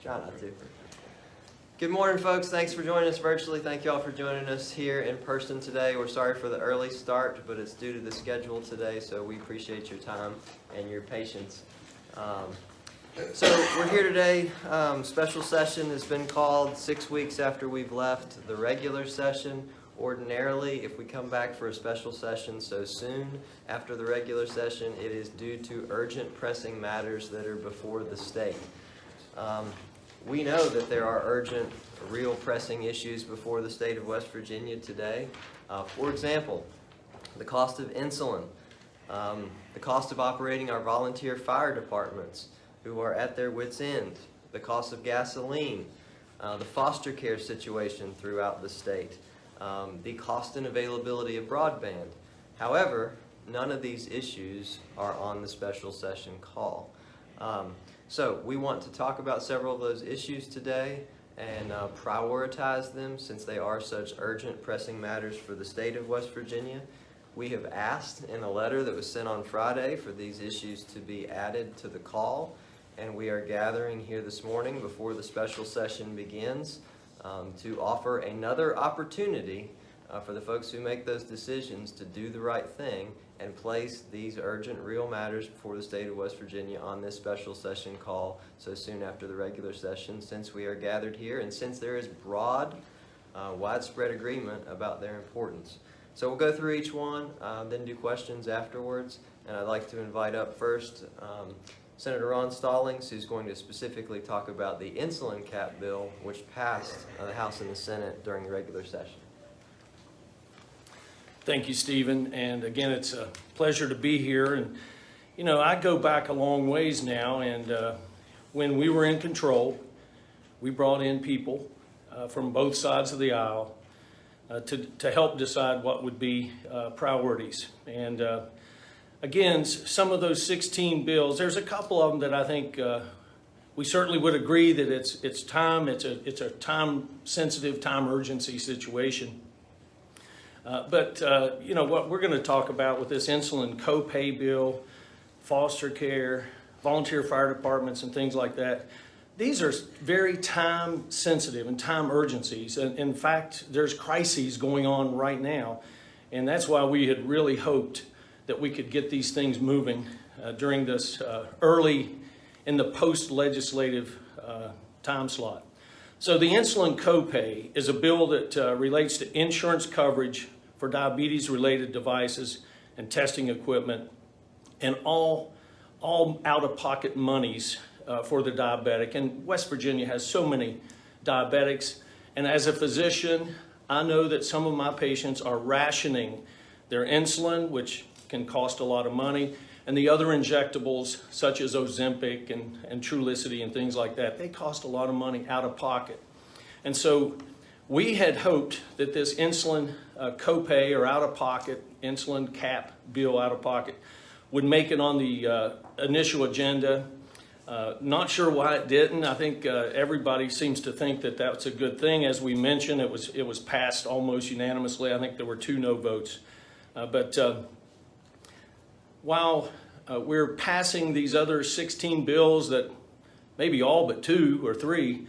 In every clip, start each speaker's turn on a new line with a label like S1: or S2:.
S1: Try not to. Good morning, folks. Thanks for joining us virtually. Thank you all for joining us here in person today. We're sorry for the early start, but it's due to the schedule today, so we appreciate your time and your patience. So we're here today. Special session has been called 6 weeks after we've left the regular session. Ordinarily, if we come back for a special session so soon after the regular session, it is due to urgent pressing matters that are before the state. We know that there are urgent, real pressing issues before the state of West Virginia today. For example, the cost of insulin, the cost of operating our volunteer fire departments who are at their wits' end, the cost of gasoline, the foster care situation throughout the state, the cost and availability of broadband. However, none of these issues are on the special session call. So we want to talk about several of those issues today and prioritize them since they are such urgent, pressing matters for the state of West Virginia. We have asked in a letter that was sent on Friday for these issues to be added to the call, and we are gathering here this morning before the special session begins to offer another opportunity for the folks who make those decisions to do the right thing and place these urgent, real matters before the state of West Virginia on this special session call so soon after the regular session, since we are gathered here and since there is broad, widespread agreement about their importance. So we'll go through each one, then do questions afterwards, and I'd like to invite up first Senator Ron Stollings, who's going to specifically talk about the insulin cap bill, which passed the House and the Senate during the regular session.
S2: Thank you, Stephen. And again, it's a pleasure to be here. And, you know, I go back a long ways now. And when we were in control, we brought in people from both sides of the aisle to help decide what would be priorities. And again, some of those 16 bills, there's a couple of them that I think we certainly would agree that it's a time-sensitive, time urgency situation. But you know, what we're going to talk about with this insulin copay bill, foster care, volunteer fire departments, and things like that, these are very time sensitive and time urgencies. And in fact, there's crises going on right now. And that's why we had really hoped that we could get these things moving during this early in the post-legislative time slot. So the insulin copay is a bill that relates to insurance coverage for diabetes-related devices and testing equipment, and all out-of-pocket monies for the diabetic. And West Virginia has so many diabetics, and as a physician, I know that some of my patients are rationing their insulin, which can cost a lot of money, and the other injectables such as Ozempic and Trulicity and things like that, they cost a lot of money out of pocket. And so we had hoped that this insulin copay or out of pocket, insulin cap bill out of pocket would make it on the initial agenda. Not sure why it didn't. I think everybody seems to think that that's a good thing. As we mentioned, it was passed almost unanimously. I think there were 2 no votes. But while we're passing these other 16 bills that maybe all but 2 or 3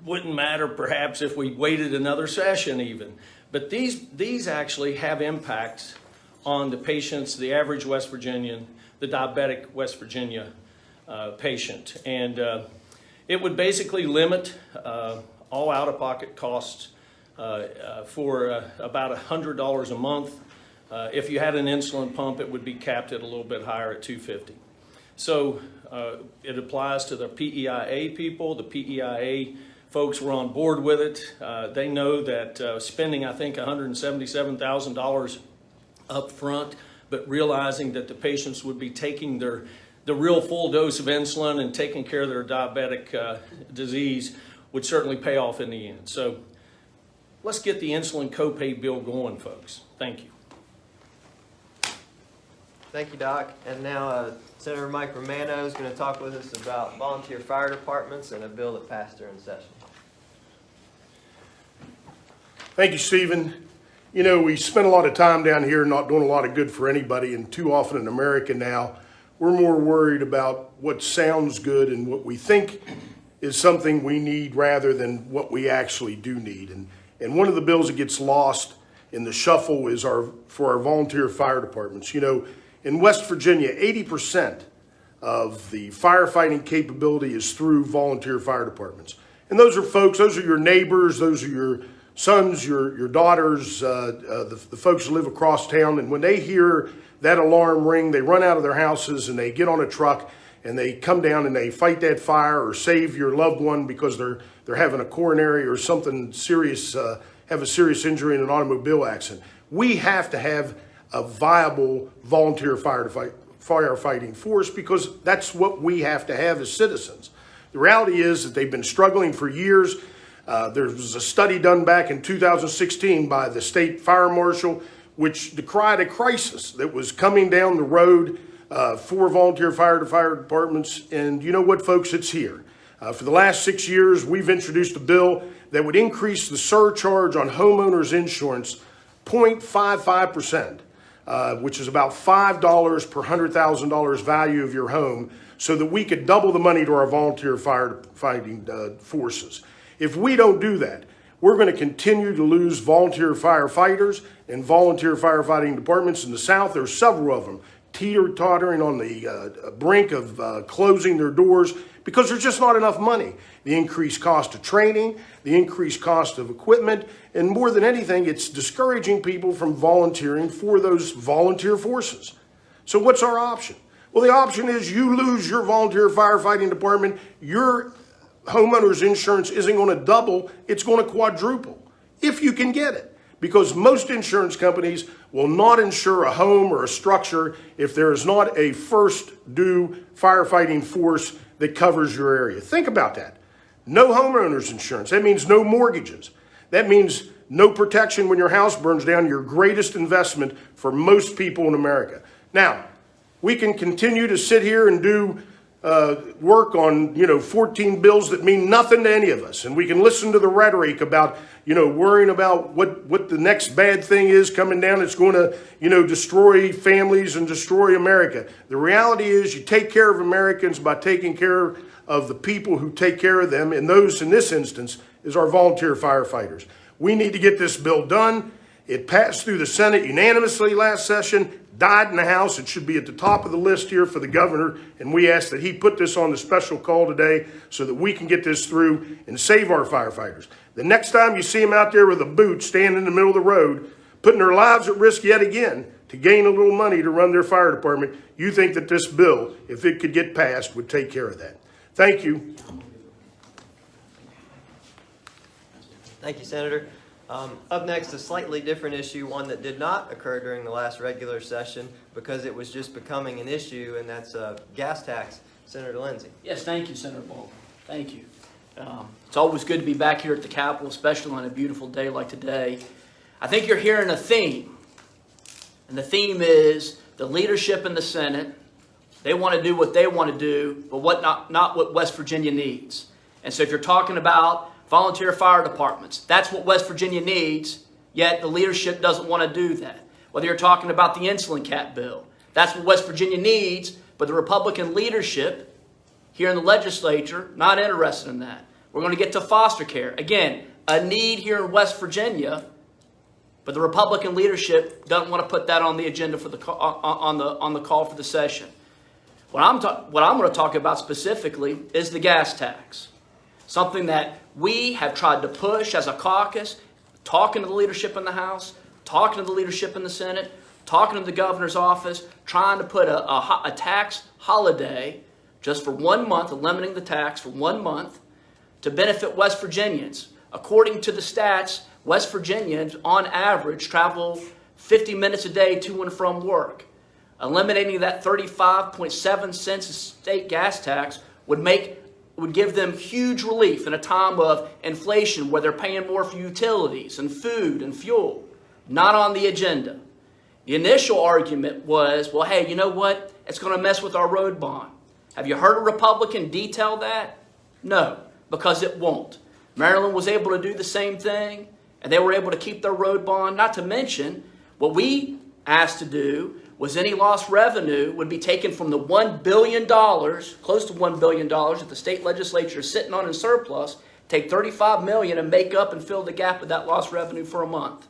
S2: wouldn't matter perhaps if we waited another session even. But these actually have impacts on the patients, the average West Virginian, the diabetic West Virginia patient. And it would basically limit all out-of-pocket costs for about $100 a month. If you had an insulin pump, it would be capped at a little bit higher at $250. So it applies to the PEIA people. The PEIA folks were on board with it. They know that spending, I think, $177,000 up front, but realizing that the patients would be taking the real full dose of insulin and taking care of their diabetic disease would certainly pay off in the end. So let's get the insulin copay bill going, folks. Thank you.
S1: Thank you, Doc. And now Senator Mike Romano is going to talk with us about volunteer fire departments and a bill that passed during session.
S3: Thank you, Stephen. You know, we spend a lot of time down here not doing a lot of good for anybody, and too often in America now, We're more worried about what sounds good and what we think is something we need rather than what we actually do need. And one of the bills that gets lost in the shuffle is for our volunteer fire departments. You know, in West Virginia, 80% of the firefighting capability is through volunteer fire departments. And those are folks, those are your neighbors, those are your sons, your daughters, the folks who live across town. And when they hear that alarm ring, they run out of their houses and they get on a truck and they come down and they fight that fire or save your loved one because they're having a coronary or something serious, have a serious injury in an automobile accident. We have to have a viable volunteer firefighting force because that's what we have to have as citizens. The reality is that they've been struggling for years. There was a study done back in 2016 by the state fire marshal which decried a crisis that was coming down the road for volunteer fire departments. And you know what, folks, it's here. For the last 6 years, we've introduced a bill that would increase the surcharge on homeowners insurance 0.55%, which is about $5 per $100,000 value of your home, so that we could double the money to our volunteer firefighting forces. If we don't do that, we're going to continue to lose volunteer firefighters and volunteer firefighting departments in the South. There's several of them teeter-tottering on the brink of closing their doors because there's just not enough money. The increased cost of training, the increased cost of equipment, and more than anything, it's discouraging people from volunteering for those volunteer forces. So what's our option? Well, the option is you lose your volunteer firefighting department, your homeowner's insurance isn't going to double, it's going to quadruple, if you can get it. Because most insurance companies will not insure a home or a structure if there is not a first due firefighting force that covers your area. Think about that. No homeowner's insurance. That means no mortgages. That means no protection when your house burns down, your greatest investment for most people in America. Now, we can continue to sit here and do work on, 14 bills that mean nothing to any of us. And we can listen to the rhetoric about, worrying about what the next bad thing is coming down. It's going to, destroy families and destroy America. The reality is you take care of Americans by taking care of the people who take care of them. And those in this instance is our volunteer firefighters. We need to get this bill done. It passed through the Senate unanimously last session, died in the House. It should be at the top of the list here for the governor. And we ask that he put this on the special call today so that we can get this through and save our firefighters. The next time you see them out there with a boot standing in the middle of the road, putting their lives at risk yet again to gain a little money to run their fire department, you think that this bill, if it could get passed, would take care of that. Thank you.
S1: Thank you, Senator. Up next, a slightly different issue, one that did not occur during the last regular session because it was just becoming an issue, and that's gas tax. Senator Lindsay.
S4: Yes, thank you, Senator Baldwin. Thank you. It's always good to be back here at the Capitol, especially on a beautiful day like today. I think you're hearing a theme, and the theme is the leadership in the Senate. They want to do what they want to do, but not what West Virginia needs. And so if you're talking about volunteer fire departments, that's what West Virginia needs, yet the leadership doesn't want to do that. Whether you're talking about the insulin cap bill, that's what West Virginia needs, but the Republican leadership here in the legislature, not interested in that. We're going to get to foster care. Again, a need here in West Virginia, but the Republican leadership doesn't want to put that on the agenda for the on the call for the session. What I'm going to talk about specifically is the gas tax. Something that we have tried to push as a caucus, talking to the leadership in the House, talking to the leadership in the Senate, talking to the governor's office, trying to put a tax holiday just for 1 month, eliminating the tax for 1 month to benefit West Virginians. According to the stats, West Virginians on average travel 50 minutes a day to and from work. Eliminating that 35.7 cents state gas tax would give them huge relief in a time of inflation where they're paying more for utilities and food and fuel. Not on the agenda. The initial argument was, well, hey, you know what? It's going to mess with our road bond. Have you heard a Republican detail that? No, because it won't. Maryland was able to do the same thing, and they were able to keep their road bond. Not to mention, what we asked to do was any lost revenue would be taken from the $1 billion, close to $1 billion that the state legislature is sitting on in surplus, take $35 million and make up and fill the gap of that lost revenue for a month.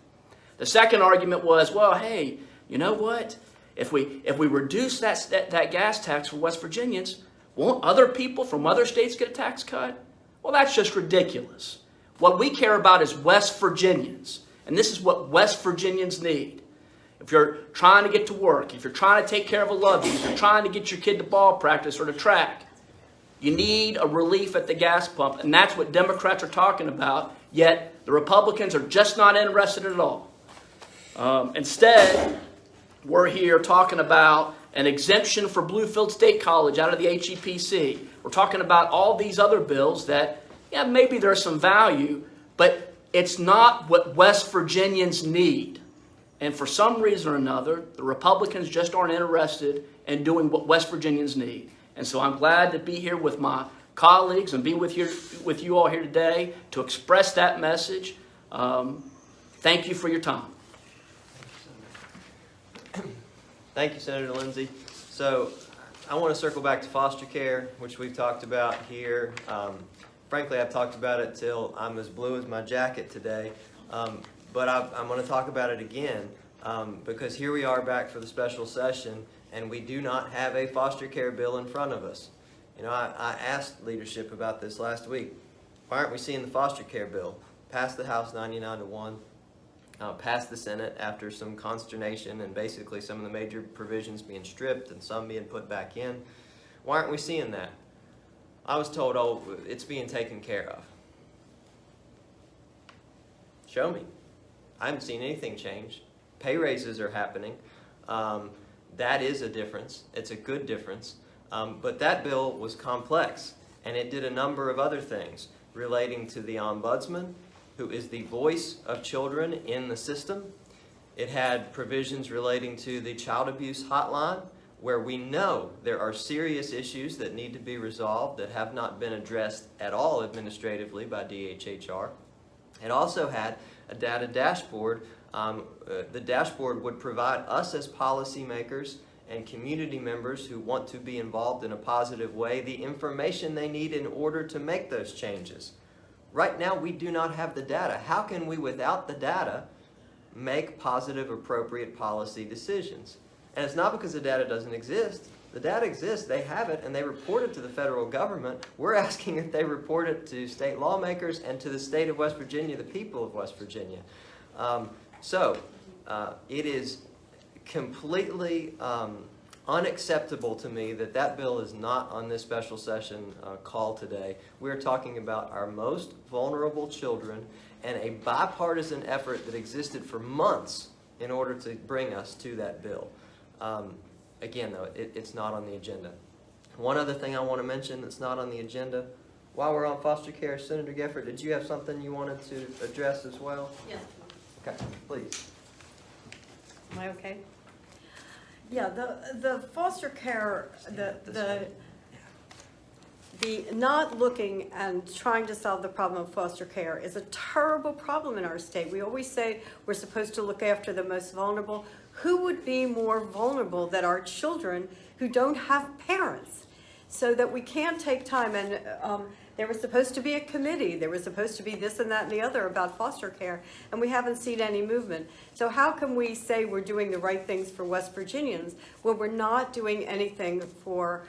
S4: The second argument was, well, hey, you know what? If we reduce that gas tax for West Virginians, won't other people from other states get a tax cut? Well, that's just ridiculous. What we care about is West Virginians, and this is what West Virginians need. If you're trying to get to work, if you're trying to take care of a loved one, if you're trying to get your kid to ball practice or to track, you need a relief at the gas pump, and that's what Democrats are talking about, yet the Republicans are just not interested at all. Instead, we're here talking about an exemption for Bluefield State College out of the HEPC. We're talking about all these other bills that, yeah, maybe there's some value, but it's not what West Virginians need. And for some reason or another, the Republicans just aren't interested in doing what West Virginians need. And so I'm glad to be here with my colleagues and be with you all here today to express that message. Thank you for your time.
S1: Thank you, Senator Lindsay. So I want to circle back to foster care, which we've talked about here. Frankly, I've talked about it till I'm as blue as my jacket today. But I'm going to talk about it again because here we are back for the special session, and we do not have a foster care bill in front of us. You know, I asked leadership about this last week. Why aren't we seeing the foster care bill? Passed the House 99-1, passed the Senate after some consternation and basically some of the major provisions being stripped and some being put back in. Why aren't we seeing that? I was told, oh, it's being taken care of. Show me. I haven't seen anything change. Pay raises are happening. That is a difference. It's a good difference. But that bill was complex, and it did a number of other things relating to the ombudsman, who is the voice of children in the system. It had provisions relating to the child abuse hotline, where we know there are serious issues that need to be resolved that have not been addressed at all administratively by DHHR. It also had a data dashboard. The dashboard would provide us as policymakers and community members who want to be involved in a positive way the information they need in order to make those changes. Right now, we do not have the data. How can we, without the data, make positive, appropriate policy decisions? And it's not because the data doesn't exist. The data exists, they have it, and they report it to the federal government. We're asking if they report it to state lawmakers and to the state of West Virginia, the people of West Virginia. It is completely unacceptable to me that that bill is not on this special session call today. We're talking about our most vulnerable children and a bipartisan effort that existed for months in order to bring us to that bill. Again, though, it's not on the agenda. One other thing I want to mention that's not on the agenda, while we're on foster care, Senator Geffert, did you have something you wanted to address as well?
S5: Yes.
S1: Okay, please.
S5: Am I okay? Yeah, the foster care, the not looking and trying to solve the problem of foster care is a terrible problem in our state. We always say we're supposed to look after the most vulnerable. Who would be more vulnerable than our children who don't have parents? So that we can't take time, and there was supposed to be a committee, there was supposed to be this and that and the other about foster care, and we haven't seen any movement. So how can we say we're doing the right things for West Virginians when we're not doing anything for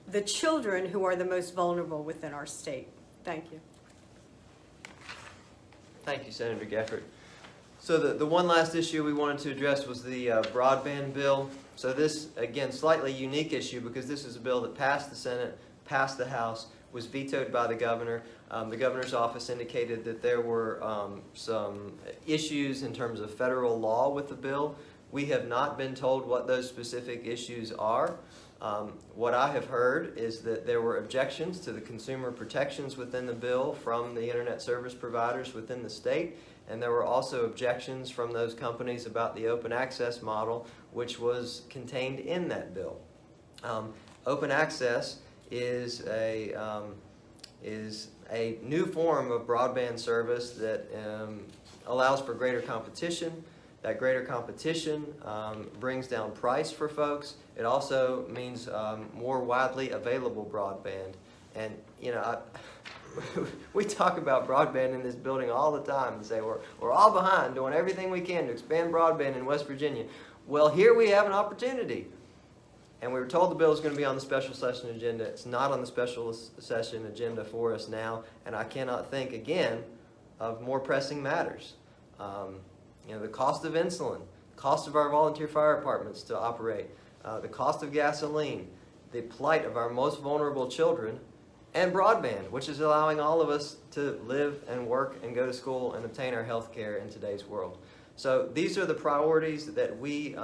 S5: the children who are the most vulnerable within our state? Thank you.
S1: Thank you, Senator Geffert. So the one last issue we wanted to address was the broadband bill. So this, again, slightly unique issue because this is a bill that passed the Senate, passed the House, was vetoed by the governor. The governor's office indicated that there were some issues in terms of federal law with the bill. We have not been told what those specific issues are. What I have heard is that there were objections to the consumer protections within the bill from the internet service providers within the state, and there were also objections from those companies about the open access model, which was contained in that bill. Open access is a new form of broadband service that allows for greater competition, That greater competition brings down price for folks. It also means more widely available broadband. And, you know, we talk about broadband in this building all the time and say we're all behind doing everything we can to expand broadband in West Virginia. Well, here we have an opportunity. And we were told the bill is going to be on the special session agenda. It's not on the special session agenda for us now, and I cannot think again of more pressing matters. You know, the cost of insulin, cost of our volunteer fire departments to operate, the cost of gasoline, the plight of our most vulnerable children, and broadband, which is allowing all of us to live and work and go to school and obtain our health care in today's world. So these are the priorities that we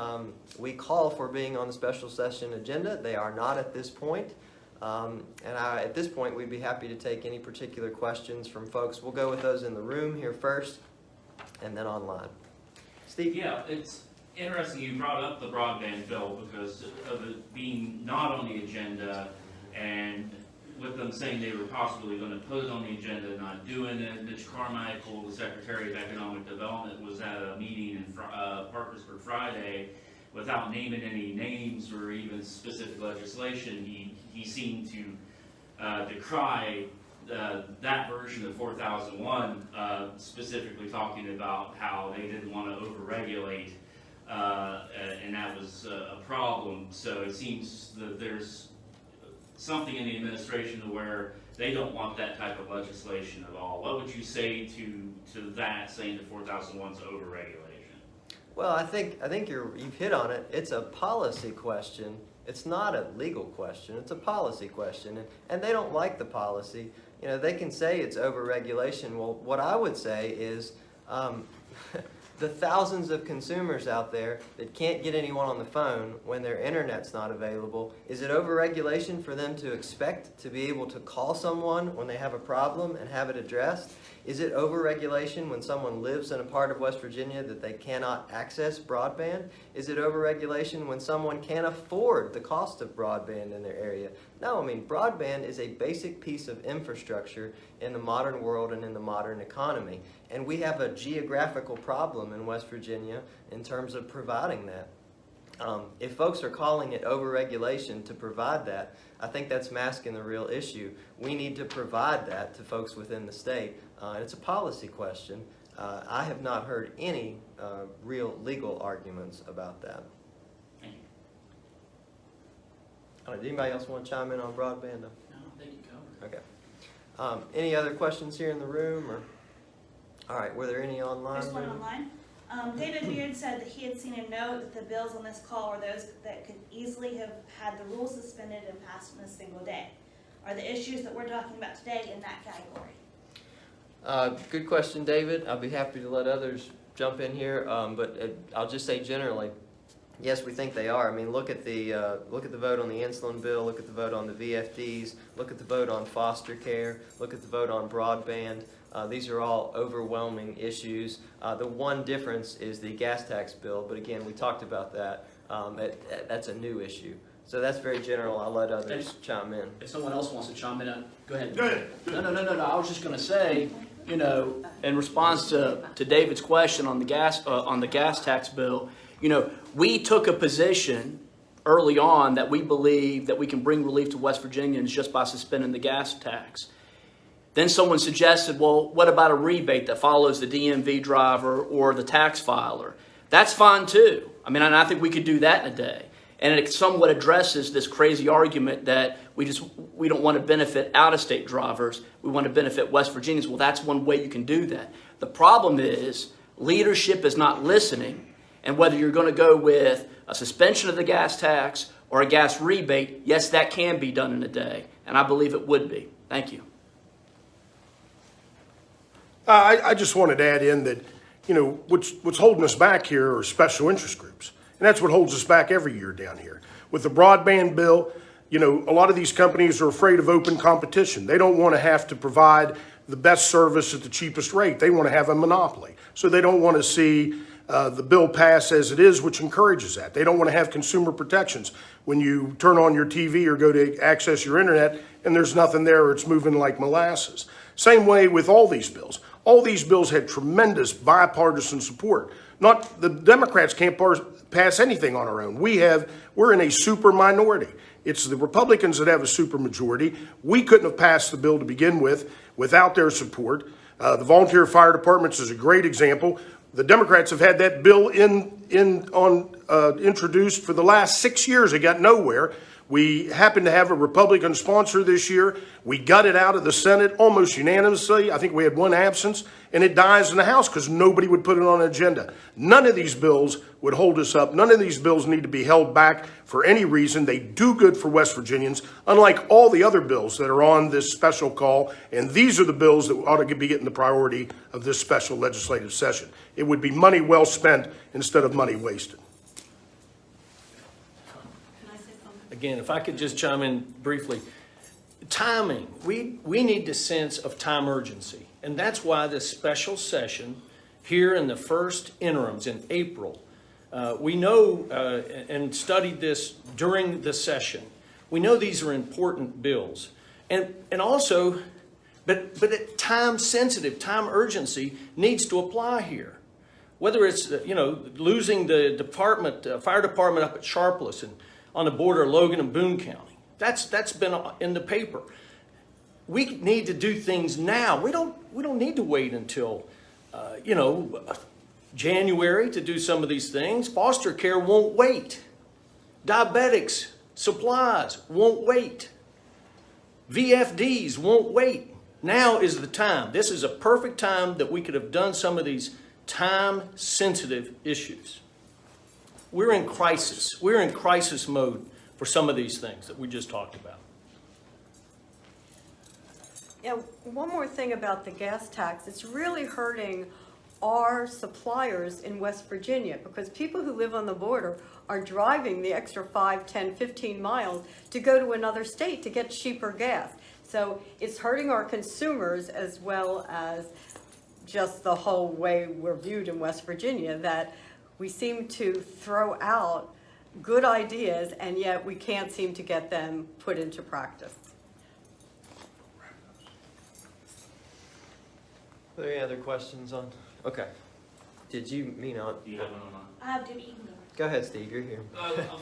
S1: call for being on the special session agenda. They are not at this point. At this point, we'd be happy to take any particular questions from folks. We'll go with those in the room here first and then online. Steve?
S6: Yeah, it's interesting you brought up the broadband bill because of it being not on the agenda and with them saying they were possibly going to put it on the agenda and not doing it. Mitch Carmichael, the Secretary of Economic Development, was at a meeting in Parkersburg Friday without naming any names or even specific legislation. He seemed to decry that version of 4001, specifically talking about how they didn't want to overregulate, and that was a problem. So it seems that there's something in the administration where they don't want that type of legislation at all. What would you say to that, saying that 4001 is overregulation?
S1: Well, I think you've hit on it. It's a policy question. It's not a legal question. It's a policy question, and they don't like the policy. You know, they can say it's overregulation. Well, what I would say is the thousands of consumers out there that can't get anyone on the phone when their internet's not available, is it overregulation for them to expect to be able to call someone when they have a problem and have it addressed? Is it overregulation when someone lives in a part of West Virginia that they cannot access broadband? Is it overregulation when someone can't afford the cost of broadband in their area? No, I mean, broadband is a basic piece of infrastructure in the modern world and in the modern economy. And we have a geographical problem in West Virginia in terms of providing that. If folks are calling it overregulation to provide that, I think that's masking the real issue. We need to provide that to folks within the state. It's a policy question. I have not heard any real legal arguments about that.
S6: Thank you.
S1: Does anybody else want to chime in on broadband?
S4: No, I think you covered.
S1: Okay. Any other questions here in the room? Or all right, were there any online?
S7: Just one online. David Beard said that he had seen a note that the bills on this call were those that could easily have had the rules suspended and passed in a single day. Are the issues that we're talking about today in that category?
S1: Good question, David. I'll be happy to let others jump in here, but I'll just say generally, yes, we think they are. I mean, look at the vote on the insulin bill. Look at the vote on the VFDs. Look at the vote on foster care. Look at the vote on broadband. These are all overwhelming issues. The one difference is the gas tax bill, but again, we talked about that. That's a new issue. So that's very general. I'll let others chime in.
S4: If someone else wants to chime in, go ahead.
S3: Go ahead.
S4: No. I was just going to say, you know, in response to David's question on the gas tax bill, you know, we took a position early on that we believe that we can bring relief to West Virginians just by suspending the gas tax. Then someone suggested, well, what about a rebate that follows the DMV driver or the tax filer? That's fine too. I mean, and I think we could do that in a day. And it somewhat addresses this crazy argument that we don't want to benefit out-of-state drivers. We want to benefit West Virginians. Well, that's one way you can do that. The problem is leadership is not listening. And whether you're going to go with a suspension of the gas tax or a gas rebate, yes, that can be done in a day. And I believe it would be. Thank you.
S3: I just wanted to add in that, you know, what's holding us back here are special interest groups. And that's what holds us back every year down here. With the broadband bill, you know, a lot of these companies are afraid of open competition. They don't want to have to provide the best service at the cheapest rate. They want to have a monopoly. So they don't want to see the bill pass as it is, which encourages that. They don't want to have consumer protections. When you turn on your TV or go to access your internet and there's nothing there or it's moving like molasses. Same way with all these bills. All these bills had tremendous bipartisan support Not the Democrats can't pass anything on our own. We're in a super minority. It's the Republicans that have a super majority. We couldn't have passed the bill to begin with without their support. The volunteer fire departments is a great example. The Democrats have had that bill introduced for the last 6 years. It got nowhere. We happened to have a Republican sponsor this year. We got it out of the Senate almost unanimously. I think we had one absence, and it dies in the House because nobody would put it on an agenda. None of these bills would hold us up. None of these bills need to be held back for any reason. They do good for West Virginians, unlike all the other bills that are on this special call. And these are the bills that ought to be getting the priority of this special legislative session. It would be money well spent instead of money wasted.
S2: Again, if I could just chime in briefly. Timing, we need the sense of time urgency. And that's why this special session here in the first interims in April, we know and studied this during the session. We know these are important bills. And also, but time sensitive, time urgency needs to apply here. Whether it's, losing the fire department up at Sharpless and on the border of Logan and Boone County. That's been in the paper. We need to do things now. We don't need to wait until January to do some of these things. Foster care won't wait. Diabetics, supplies won't wait. VFDs won't wait. Now is the time. This is a perfect time that we could have done some of these time-sensitive issues. We're in crisis. We're in crisis mode for some of these things that we just talked about.
S5: Yeah, one more thing about the gas tax. It's really hurting our suppliers in West Virginia because people who live on the border are driving the extra 5, 10, 15 miles to go to another state to get cheaper gas. So it's hurting our consumers as well as just the whole way we're viewed in West Virginia, that we seem to throw out good ideas and yet we can't seem to get them put into practice.
S1: Are there any other questions on? Okay. Did you mean on?
S6: Do you have one online?
S7: I have to, you can go.
S1: Go ahead, Steve. You're here.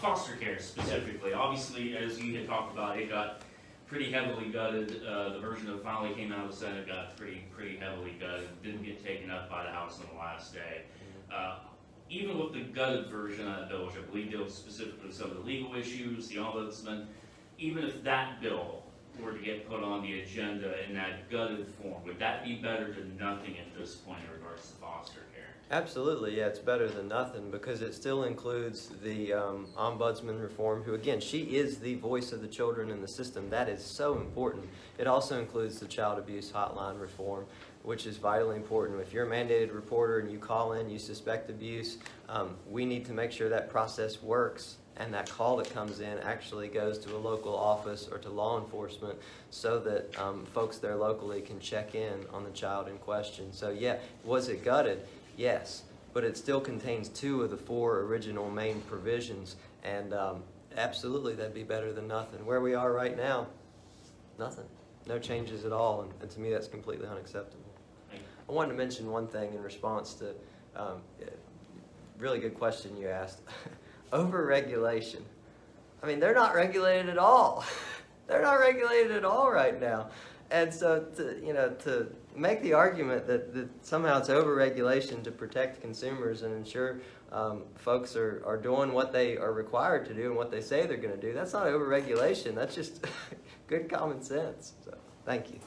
S6: Foster care specifically. Obviously, as you had talked about, it got pretty heavily gutted. The version that finally came out of the Senate got pretty heavily gutted. Didn't get taken up by the House on the last day. Even with the gutted version of that bill, which I believe deals specifically with some of the legal issues, the ombudsman, even if that bill were to get put on the agenda in that gutted form, would that be better than nothing at this point in regards to foster care?
S1: Absolutely, yeah, it's better than nothing because it still includes the ombudsman reform, who again, she is the voice of the children in the system. That is so important. It also includes the child abuse hotline reform, which is vitally important. If you're a mandated reporter and you call in, you suspect abuse, we need to make sure that process works and that call that comes in actually goes to a local office or to law enforcement so that folks there locally can check in on the child in question. So yeah, was it gutted? Yes, but it still contains 2 of the 4 original main provisions, and absolutely that'd be better than nothing. Where we are right now, nothing. No changes at all, and to me that's completely unacceptable. I wanted to mention one thing in response to really good question you asked. Over-regulation. I mean, they're not regulated at all. They're not regulated at all right now. And so, to make the argument that somehow it's over-regulation to protect consumers and ensure folks are doing what they are required to do and what they say they're going to do, that's not over-regulation. That's just good common sense. So, thank you.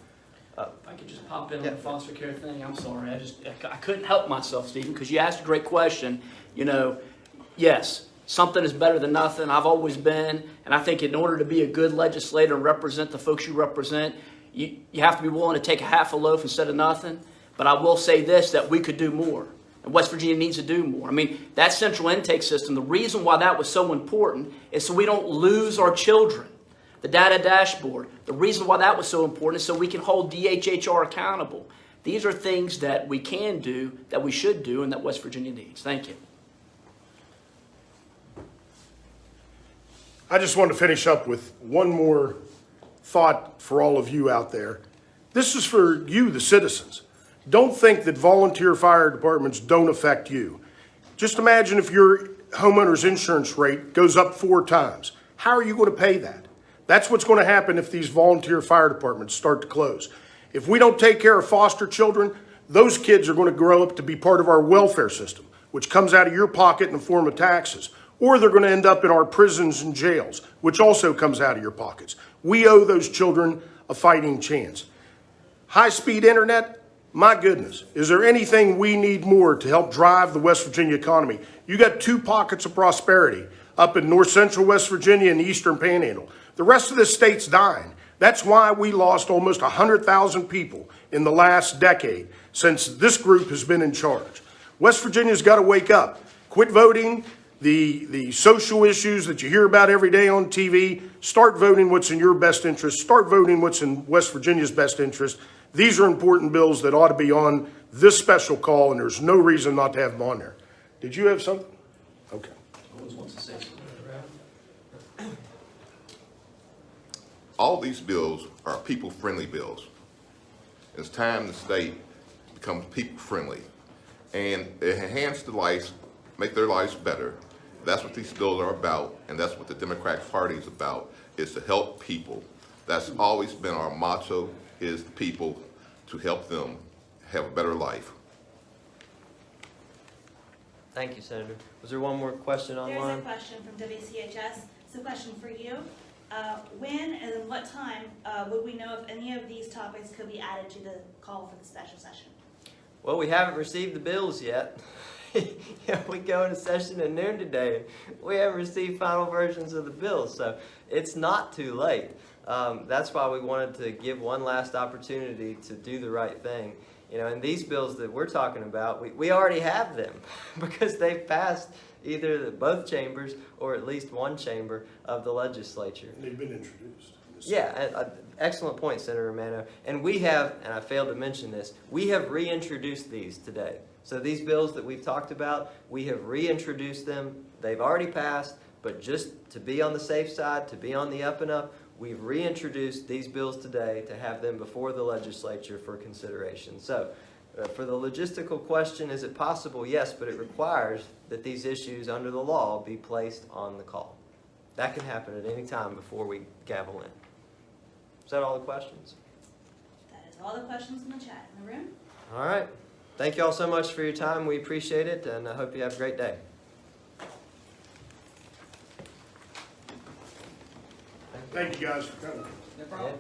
S4: If I could just pop in on the foster care thing, I'm sorry. I couldn't help myself, Stephen, because you asked a great question. Yes, something is better than nothing. I've always been, and I think in order to be a good legislator and represent the folks you represent, you have to be willing to take a half a loaf instead of nothing. But I will say this, that we could do more. And West Virginia needs to do more. I mean, that central intake system, the reason why that was so important is so we don't lose our children. The data dashboard, the reason why that was so important is so we can hold DHHR accountable. These are things that we can do, that we should do, and that West Virginia needs. Thank you.
S3: I just want to finish up with one more thought for all of you out there. This is for you, the citizens. Don't think that volunteer fire departments don't affect you. Just imagine if your homeowner's insurance rate goes up 4 times. How are you going to pay that? That's what's going to happen if these volunteer fire departments start to close. If we don't take care of foster children, those kids are going to grow up to be part of our welfare system, which comes out of your pocket in the form of taxes. Or they're going to end up in our prisons and jails, which also comes out of your pockets. We owe those children a fighting chance. High-speed internet, my goodness, is there anything we need more to help drive the West Virginia economy? You got 2 pockets of prosperity up in north central West Virginia and the eastern panhandle. The rest of the state's dying. That's why we lost almost 100,000 people in the last decade since this group has been in charge. West Virginia's got to wake up. Quit voting the social issues that you hear about every day on TV. Start voting what's in your best interest. Start voting what's in West Virginia's best interest. These are important bills that ought to be on this special call, and there's no reason not to have them on there. Did you have something? Okay.
S8: All these bills are people-friendly bills. It's time the state becomes people-friendly and enhance the lives, make their lives better. That's what these bills are about, and that's what the Democratic Party is about, is to help people. That's always been our motto, is people, to help them have a better life.
S1: Thank you, Senator. Was there one more question
S7: There's a
S1: online?
S7: question from WCHS. It's a question for you. When and at what time would we know if any of these topics could be added to the call for the special session?
S1: Well, we haven't received the bills yet. Yeah, we go into session at noon today. We haven't received final versions of the bills, so it's not too late. That's why we wanted to give one last opportunity to do the right thing. You know, and these bills that we're talking about, we already have them because they've passed either both chambers or at least one chamber of the legislature.
S3: They've been introduced.
S1: Yeah, excellent point, Senator Romano. And we have, and I failed to mention this, we have reintroduced these today. So these bills that we've talked about, we have reintroduced them. They've already passed, but just to be on the safe side, to be on the up and up, we've reintroduced these bills today to have them before the legislature for consideration. So for the logistical question, is it possible? Yes, but it requires that these issues under the law be placed on the call. That can happen at any time before we gavel in. Is that all the questions?
S7: That is all the questions in the chat in the room.
S1: All right. Thank you all so much for your time. We appreciate it, and I hope you have a great day.
S3: Thank you guys for coming.
S1: Yeah,